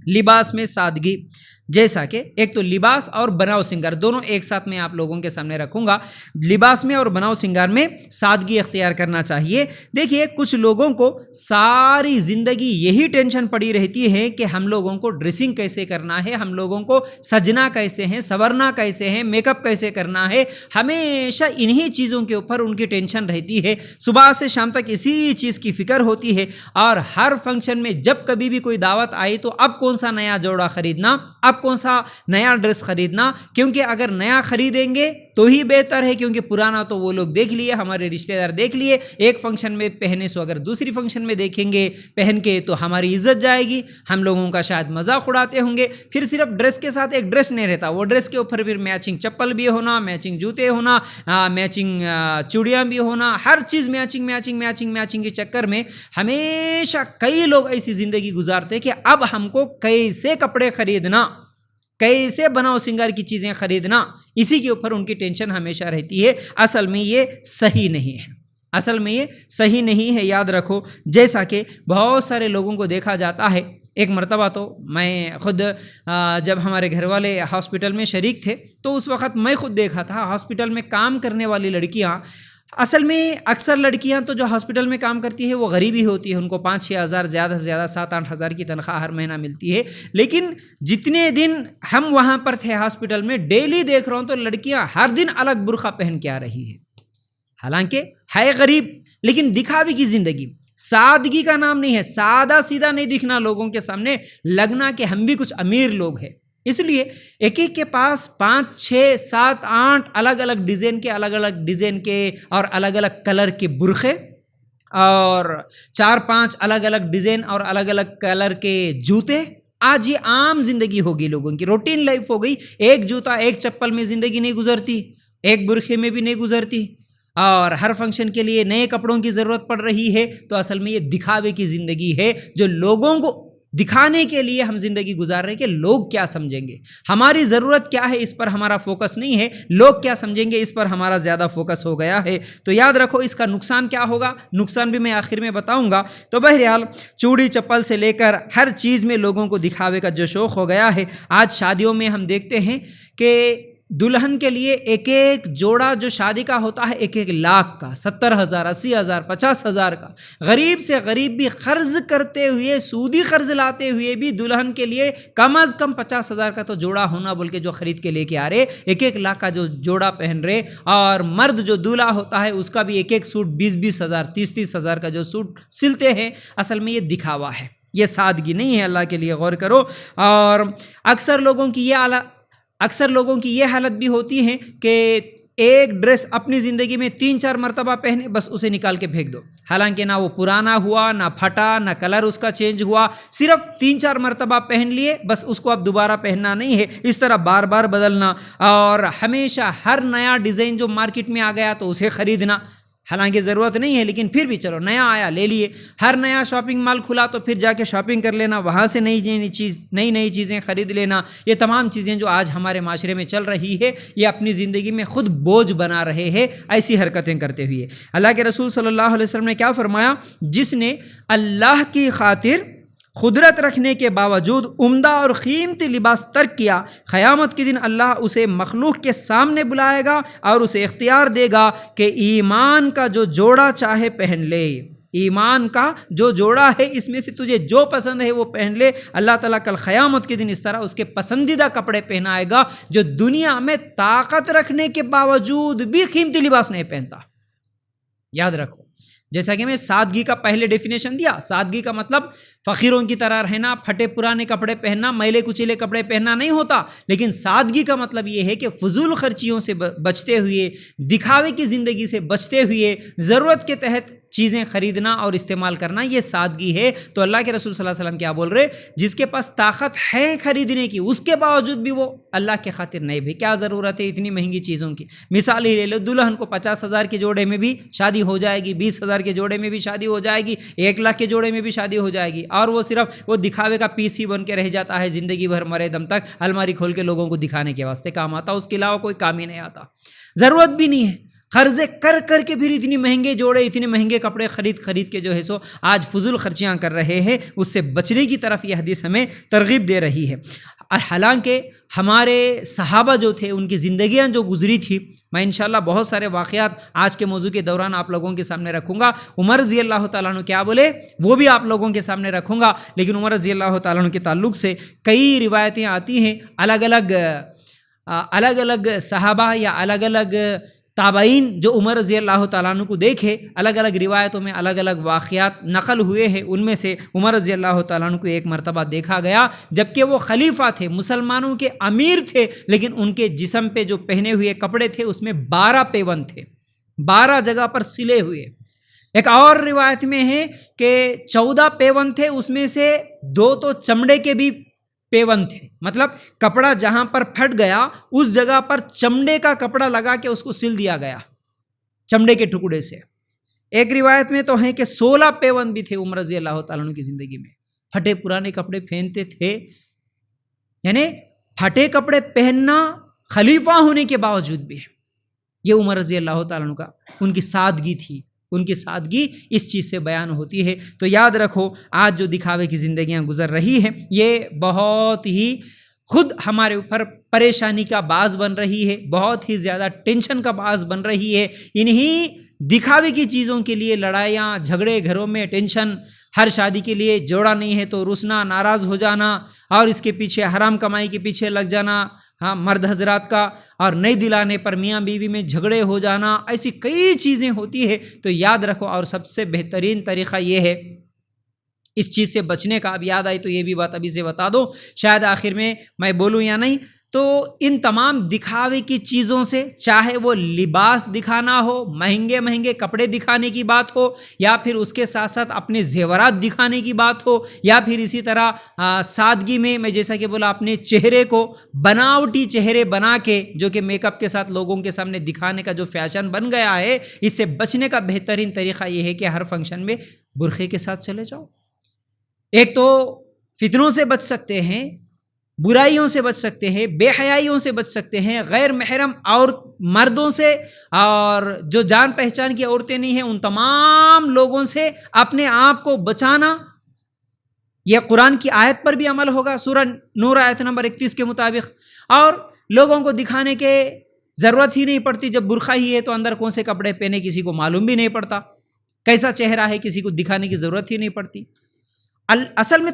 لباس میں سادگی، جیسا کہ ایک تو لباس اور بناؤ سنگار دونوں ایک ساتھ میں آپ لوگوں کے سامنے رکھوں گا۔ لباس میں اور بناؤ سنگار میں سادگی اختیار کرنا چاہیے۔ دیکھیے کچھ لوگوں کو ساری زندگی یہی ٹینشن پڑی رہتی ہے کہ ہم لوگوں کو ڈریسنگ کیسے کرنا ہے، ہم لوگوں کو سجنا کیسے ہیں، سنورنا کیسے ہیں، میک اپ کیسے کرنا ہے، ہمیشہ انہی چیزوں کے اوپر ان کی ٹینشن رہتی ہے۔ صبح سے شام تک اسی چیز کی فکر ہوتی ہے، اور ہر فنکشن میں جب کبھی بھی کوئی دعوت آئی تو اب کون سا نیا جوڑا خریدنا، اب کون سا نیا ڈریس خریدنا، کیونکہ اگر نیا خریدیں گے تو ہی بہتر ہے، کیونکہ پرانا تو وہ لوگ دیکھ لیے، ہمارے رشتہ دار دیکھ لیے، ایک فنکشن میں پہنے سو اگر دوسری فنکشن میں دیکھیں گے پہن کے تو ہماری عزت جائے گی، ہم لوگوں کا شاید مذاق اڑاتے ہوں گے۔ پھر صرف ڈریس کے ساتھ ایک ڈریس نہیں رہتا، وہ ڈریس کے اوپر پھر میچنگ چپل بھی ہونا، میچنگ جوتے ہونا، میچنگ چوڑیاں بھی ہونا، ہر چیز میچنگ میچنگ میچنگ میچنگ کے چکر میں ہمیشہ کئی لوگ ایسی زندگی گزارتے کہ اب ہم کو کیسے کپڑے خریدنا، کیسے بناؤ سنگار کی چیزیں خریدنا، اسی کے اوپر ان کی ٹینشن ہمیشہ رہتی ہے۔ اصل میں یہ صحیح نہیں ہے، اصل میں یہ صحیح نہیں ہے، یاد رکھو۔ جیسا کہ بہت سارے لوگوں کو دیکھا جاتا ہے، ایک مرتبہ تو میں خود جب ہمارے گھر والے ہاسپٹل میں شریک تھے تو اس وقت میں خود دیکھا تھا ہاسپٹل میں کام کرنے والی لڑکیاں، اصل میں اکثر لڑکیاں تو جو ہاسپٹل میں کام کرتی ہے وہ غریب ہی ہوتی ہے، ان کو 5-6 ہزار، زیادہ سے زیادہ 7-8 ہزار کی تنخواہ ہر مہینہ ملتی ہے، لیکن جتنے دن ہم وہاں پر تھے ہاسپٹل میں ڈیلی دیکھ رہا ہوں تو لڑکیاں ہر دن الگ برقع پہن کے آ رہی ہے، حالانکہ ہے غریب لیکن دکھاوے کی زندگی، سادگی کا نام نہیں ہے، سادہ سیدھا نہیں دکھنا لوگوں کے سامنے، لگنا کہ ہم بھی کچھ امیر لوگ ہیں۔ اس لیے ایک ایک کے پاس 5-6-7-8 الگ الگ ڈیزائن کے اور الگ الگ کلر کے برقعے، اور 4-5 الگ الگ ڈیزائن اور الگ الگ کلر کے جوتے۔ آج یہ عام زندگی ہوگی، لوگوں کی روٹین لائف ہو گئی، ایک جوتا ایک چپل میں زندگی نہیں گزرتی، ایک برقعے میں بھی نہیں گزرتی، اور ہر فنکشن کے لیے نئے کپڑوں کی ضرورت پڑ رہی ہے۔ تو اصل میں یہ دکھاوے کی زندگی ہے، جو لوگوں کو دکھانے کے لیے ہم زندگی گزار رہے ہیں کہ لوگ کیا سمجھیں گے، ہماری ضرورت کیا ہے اس پر ہمارا فوکس نہیں ہے، لوگ کیا سمجھیں گے اس پر ہمارا زیادہ فوکس ہو گیا ہے۔ تو یاد رکھو اس کا نقصان کیا ہوگا، نقصان بھی میں آخر میں بتاؤں گا۔ تو بہرحال چوڑی چپل سے لے کر ہر چیز میں لوگوں کو دکھاوے کا جو شوق ہو گیا ہے۔ آج شادیوں میں ہم دیکھتے ہیں کہ دلہن کے لیے ایک ایک جوڑا جو شادی کا ہوتا ہے 1-1 لاکھ کا، 70,000 80,000 50,000 کا، غریب سے غریب بھی قرض کرتے ہوئے، سودی قرض لاتے ہوئے بھی دلہن کے لیے کم از کم 50,000 کا تو جوڑا ہونا بول کے جو خرید کے لے کے آ رہے، 1-1 لاکھ کا جو جوڑا پہن رہے، اور مرد جو دولہا ہوتا ہے اس کا بھی 1-1 سوٹ 20,000 30,000 کا جو سوٹ سلتے ہیں۔ اصل میں یہ دکھاوا ہے، یہ سادگی نہیں ہے، اللہ کے لیے غور کرو۔ اور اکثر لوگوں کی یہ حالت بھی ہوتی ہے کہ ایک ڈریس اپنی زندگی میں 3-4 مرتبہ پہنے، بس اسے نکال کے پھینک دو، حالانکہ نہ وہ پرانا ہوا، نہ پھٹا، نہ کلر اس کا چینج ہوا، صرف 3-4 مرتبہ پہن لیے، بس اس کو اب دوبارہ پہننا نہیں ہے، اس طرح بار بار بدلنا، اور ہمیشہ ہر نیا ڈیزائن جو مارکیٹ میں آ گیا تو اسے خریدنا، حالانکہ ضرورت نہیں ہے لیکن پھر بھی چلو نیا آیا لے لیے، ہر نیا شاپنگ مال کھلا تو پھر جا کے شاپنگ کر لینا، وہاں سے نئی چیزیں خرید لینا۔ یہ تمام چیزیں جو آج ہمارے معاشرے میں چل رہی ہے، یہ اپنی زندگی میں خود بوجھ بنا رہے ہیں ایسی حرکتیں کرتے ہوئے۔ اللہ کے رسول صلی اللہ علیہ وسلم نے کیا فرمایا، جس نے اللہ کی خاطر قدرت رکھنے کے باوجود عمدہ اور قیمتی لباس ترک کیا، قیامت کے دن اللہ اسے مخلوق کے سامنے بلائے گا اور اسے اختیار دے گا کہ ایمان کا جو جوڑا چاہے پہن لے، ایمان کا جو جوڑا ہے اس میں سے تجھے جو پسند ہے وہ پہن لے۔ اللہ تعالیٰ کل قیامت کے دن اس طرح اس کے پسندیدہ کپڑے پہنائے گا جو دنیا میں طاقت رکھنے کے باوجود بھی قیمتی لباس نہیں پہنتا۔ یاد رکھو، جیسا کہ میں سادگی کا پہلے ڈیفینیشن دیا، سادگی کا مطلب فقیروں کی طرح رہنا، پھٹے پرانے کپڑے پہننا، میلے کچیلے کپڑے پہننا نہیں ہوتا، لیکن سادگی کا مطلب یہ ہے کہ فضول خرچیوں سے بچتے ہوئے، دکھاوے کی زندگی سے بچتے ہوئے، ضرورت کے تحت چیزیں خریدنا اور استعمال کرنا، یہ سادگی ہے۔ تو اللہ کے رسول صلی اللہ علیہ وسلم کیا بول رہے، جس کے پاس طاقت ہے خریدنے کی، اس کے باوجود بھی وہ اللہ کے خاطر نہیں، بھی کیا ضرورت ہے اتنی مہنگی چیزوں کی۔ مثال ہی لے لو، دلہن کو 50,000 کے جوڑے میں بھی شادی ہو جائے گی، 20,000 کے جوڑے میں بھی شادی ہو جائے گی، 1 لاکھ کے جوڑے میں بھی شادی ہو جائے گی، اور وہ صرف وہ دکھاوے کا پیس ہی بن کے رہ جاتا ہے زندگی بھر، مرے دم تک الماری کھول کے لوگوں کو دکھانے کے واسطے کام آتا، اس کے علاوہ کوئی کام ہی نہیں آتا، ضرورت بھی نہیں ہے۔ قرضے کر کر کے پھر اتنی مہنگے جوڑے، اتنے مہنگے کپڑے خرید کے جو ہے سو آج فضول خرچیاں کر رہے ہیں، اس سے بچنے کی طرف یہ حدیث ہمیں ترغیب دے رہی ہے۔ حالانکہ ہمارے صحابہ جو تھے ان کی زندگیاں جو گزری تھی، میں انشاءاللہ بہت سارے واقعات آج کے موضوع کے دوران آپ لوگوں کے سامنے رکھوں گا۔ عمر رضی اللہ تعالیٰ عنہ کیا بولے وہ بھی آپ لوگوں کے سامنے رکھوں گا، لیکن عمر رضی اللہ تعالیٰ عنہ کے تعلق سے کئی روایتیں آتی ہیں، الگ الگ صحابہ یا الگ الگ تابعین جو عمر رضی اللہ تعالیٰ عنہ کو دیکھے، الگ الگ روایتوں میں الگ الگ واقعات نقل ہوئے ہیں۔ ان میں سے عمر رضی اللہ تعالیٰ عنہ کو ایک مرتبہ دیکھا گیا جبکہ وہ خلیفہ تھے، مسلمانوں کے امیر تھے، لیکن ان کے جسم پہ جو پہنے ہوئے کپڑے تھے اس میں 12 پیوند تھے، 12 جگہ پر سلے ہوئے۔ ایک اور روایت میں ہے کہ 14 پیوند تھے، اس میں سے 2 تو چمڑے کے بھی پیوند تھے، مطلب کپڑا جہاں پر پھٹ گیا اس جگہ پر چمڑے کا کپڑا لگا کے اس کو سل دیا گیا چمڑے کے ٹکڑے سے۔ ایک روایت میں تو ہے کہ 16 پیوند بھی تھے عمر رضی اللہ تعالیٰ عنہ کی زندگی میں۔ پھٹے پرانے کپڑے پہنتے تھے، یعنی پھٹے کپڑے پہننا خلیفہ ہونے کے باوجود بھی، یہ عمر رضی اللہ تعالیٰ عنہ کا ان کی سادگی تھی، ان کی سادگی اس چیز سے بیان ہوتی ہے۔ تو یاد رکھو آج جو دکھاوے کی زندگیاں گزر رہی ہیں یہ بہت ہی خود ہمارے اوپر پریشانی کا باعث بن رہی ہے، بہت ہی زیادہ ٹینشن کا باعث بن رہی ہے۔ انہی دکھاوے کی چیزوں کے لیے لڑائیاں جھگڑے گھروں میں، ٹینشن، ہر شادی کے لیے جوڑا نہیں ہے تو رسنا، ناراض ہو جانا، اور اس کے پیچھے حرام کمائی کے پیچھے لگ جانا، مرد حضرات کا، اور نہیں دلانے پر میاں بیوی میں جھگڑے ہو جانا، ایسی کئی چیزیں ہوتی ہے۔ تو یاد رکھو، اور سب سے بہترین طریقہ یہ ہے اس چیز سے بچنے کا۔ اب یاد آئی تو یہ بھی بات ابھی سے بتا دو، شاید آخر میں بولوں یا نہیں، تو ان تمام دکھاوے کی چیزوں سے، چاہے وہ لباس دکھانا ہو، مہنگے مہنگے کپڑے دکھانے کی بات ہو، یا پھر اس کے ساتھ ساتھ اپنے زیورات دکھانے کی بات ہو، یا پھر اسی طرح سادگی میں جیسا کہ بولا اپنے چہرے کو بناوٹی چہرے بنا کے، جو کہ میک اپ کے ساتھ لوگوں کے سامنے دکھانے کا جو فیشن بن گیا ہے، اس سے بچنے کا بہترین طریقہ یہ ہے کہ ہر فنکشن میں برقعے کے ساتھ چلے جاؤ۔ ایک تو فتنوں سے بچ سکتے ہیں، برائیوں سے بچ سکتے ہیں، بے حیائیوں سے بچ سکتے ہیں، غیر محرم اور مردوں سے، اور جو جان پہچان کی عورتیں نہیں ہیں ان تمام لوگوں سے اپنے آپ کو بچانا۔ یہ قرآن کی آیت پر بھی عمل ہوگا، سورہ نور آیت نمبر 31 کے مطابق۔ اور لوگوں کو دکھانے کے ضرورت ہی نہیں پڑتی، جب برقع ہی ہے تو اندر کون سے کپڑے پہنے کسی کو معلوم بھی نہیں پڑتا، کیسا چہرہ ہے کسی کو دکھانے کی ضرورت ہی نہیں پڑتی۔ اصل میں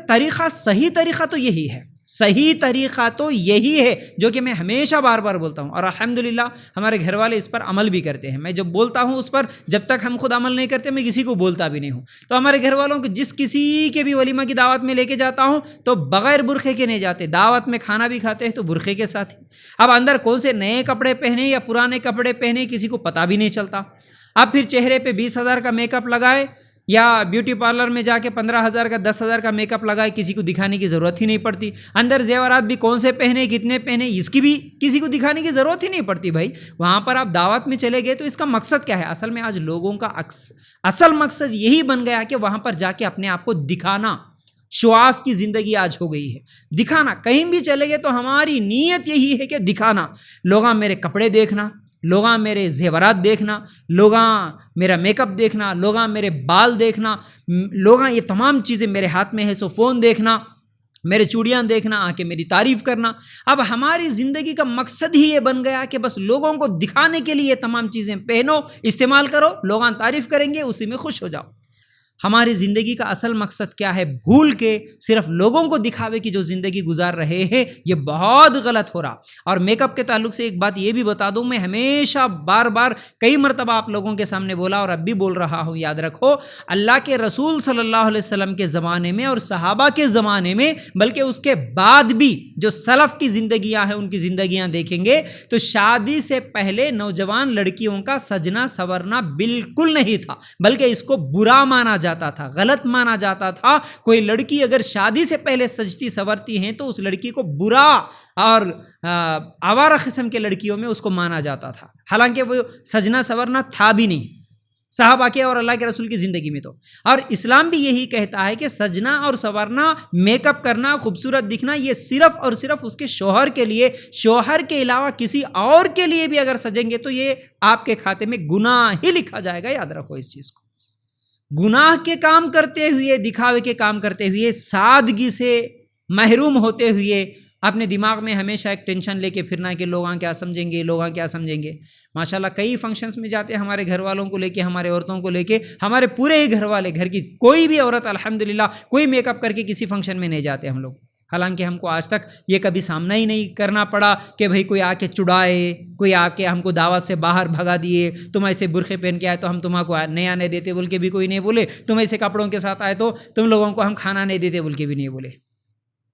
صحیح طریقہ تو یہی ہے، صحیح طریقہ تو یہی ہے جو کہ میں ہمیشہ بار بار بولتا ہوں، اور الحمدللہ ہمارے گھر والے اس پر عمل بھی کرتے ہیں۔ میں جب بولتا ہوں اس پر، جب تک ہم خود عمل نہیں کرتے میں کسی کو بولتا بھی نہیں ہوں۔ تو ہمارے گھر والوں کو جس کسی کے بھی ولیمہ کی دعوت میں لے کے جاتا ہوں تو بغیر برقعے کے نہیں جاتے، دعوت میں کھانا بھی کھاتے ہیں تو برقعے کے ساتھ ہی۔ اب اندر کون سے نئے کپڑے پہنے یا پرانے کپڑے پہنے کسی کو پتہ بھی نہیں چلتا۔ اب پھر چہرے پہ 20,000 کا میک اپ لگائے، یا بیوٹی پارلر میں جا کے 15,000 کا 10,000 کا میک اپ لگائے، کسی کو دکھانے کی ضرورت ہی نہیں پڑتی۔ اندر زیورات بھی کون سے پہنے، کتنے پہنے، اس کی بھی کسی کو دکھانے کی ضرورت ہی نہیں پڑتی۔ بھائی وہاں پر آپ دعوت میں چلے گئے تو اس کا مقصد کیا ہے؟ اصل میں آج لوگوں کا اصل مقصد یہی بن گیا کہ وہاں پر جا کے اپنے آپ کو دکھانا، شو آف کی زندگی آج ہو گئی ہے، دکھانا۔ کہیں بھی چلے گئے تو ہماری نیت یہی ہے کہ دکھانا، لوگاں میرے کپڑے دیکھنا، لوگاں میرے زیورات دیکھنا، لوگاں میرا میک اپ دیکھنا، لوگاں میرے بال دیکھنا، لوگاں یہ تمام چیزیں میرے ہاتھ میں ہے سو فون دیکھنا، میرے چوڑیاں دیکھنا، آ کے میری تعریف کرنا۔ اب ہماری زندگی کا مقصد ہی یہ بن گیا کہ بس لوگوں کو دکھانے کے لیے تمام چیزیں پہنو، استعمال کرو، لوگاں تعریف کریں گے، اسی میں خوش ہو جاؤ۔ ہماری زندگی کا اصل مقصد کیا ہے؟ بھول کے صرف لوگوں کو دکھاوے کی جو زندگی گزار رہے ہیں، یہ بہت غلط ہو رہا۔ اور میک اپ کے تعلق سے ایک بات یہ بھی بتا دوں، میں ہمیشہ بار بار کئی مرتبہ آپ لوگوں کے سامنے بولا اور اب بھی بول رہا ہوں، یاد رکھو، اللہ کے رسول صلی اللہ علیہ وسلم کے زمانے میں اور صحابہ کے زمانے میں، بلکہ اس کے بعد بھی جو سلف کی زندگیاں ہیں ان کی زندگیاں دیکھیں گے تو شادی سے پہلے نوجوان لڑکیوں کا سجنا سورنا بالکل نہیں تھا، بلکہ اس کو برا مانا جاتا تھا، غلط مانا جاتا تھا۔ کوئی لڑکی اگر شادی سے پہلے سجتی سورتی ہیں تو اس لڑکی کو برا اور آوارہ قسم کے لڑکیوں میں اس کو مانا جاتا تھا، حالانکہ وہ سجنا سورنا تھا بھی نہیں۔ صحابہ کے اور اللہ کے رسول کی زندگی میں تو. اور اسلام بھی یہی کہتا ہے کہ سجنا اور سنورنا، میک اپ کرنا، خوبصورت دکھنا، یہ صرف اور صرف اس کے شوہر کے لیے، شوہر کے علاوہ کسی اور کے لیے بھی اگر سجیں گے تو یہ آپ کے کھاتے میں گناہ ہی لکھا جائے گا. یاد رکھو اس چیز کو. گناہ کے کام کرتے ہوئے، دکھاوے کے کام کرتے ہوئے، سادگی سے محروم ہوتے ہوئے اپنے دماغ میں ہمیشہ ایک ٹینشن لے کے پھرنا ہے کہ لوگاں کیا سمجھیں گے، لوگاں کیا سمجھیں گے. ماشاءاللہ کئی فنکشنز میں جاتے ہیں ہمارے گھر والوں کو لے کے، ہمارے عورتوں کو لے کے، ہمارے پورے ہی گھر والے، گھر کی کوئی بھی عورت الحمدللہ کوئی میک اپ کر کے کسی فنکشن میں نہیں جاتے ہم لوگ. حالانکہ ہم کو آج تک یہ کبھی سامنا ہی نہیں کرنا پڑا کہ بھئی کوئی آ کے چڑائے، کوئی آ کے ہم کو دعوت سے باہر بھگا دیے، تم ایسے برقعے پہن کے آئے تو ہم تمہاں کو نہیں آنے دیتے بول کے بھی کوئی نہیں بولے، تم ایسے کپڑوں کے ساتھ آئے تو تم لوگوں کو ہم کھانا نہیں دیتے بول کے بھی نہیں بولے.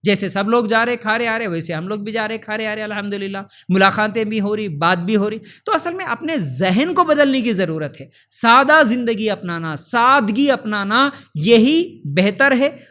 جیسے سب لوگ جا رہے کھا رہے آ رہے ویسے ہم لوگ بھی جا رہے کھا رہے آ رہے الحمدللہ. ملاقاتیں بھی ہو رہی، بات بھی ہو رہی. تو اصل میں اپنے ذہن کو بدلنے کی ضرورت ہے. سادہ زندگی اپنانا، سادگی اپنانا، یہی بہتر ہے.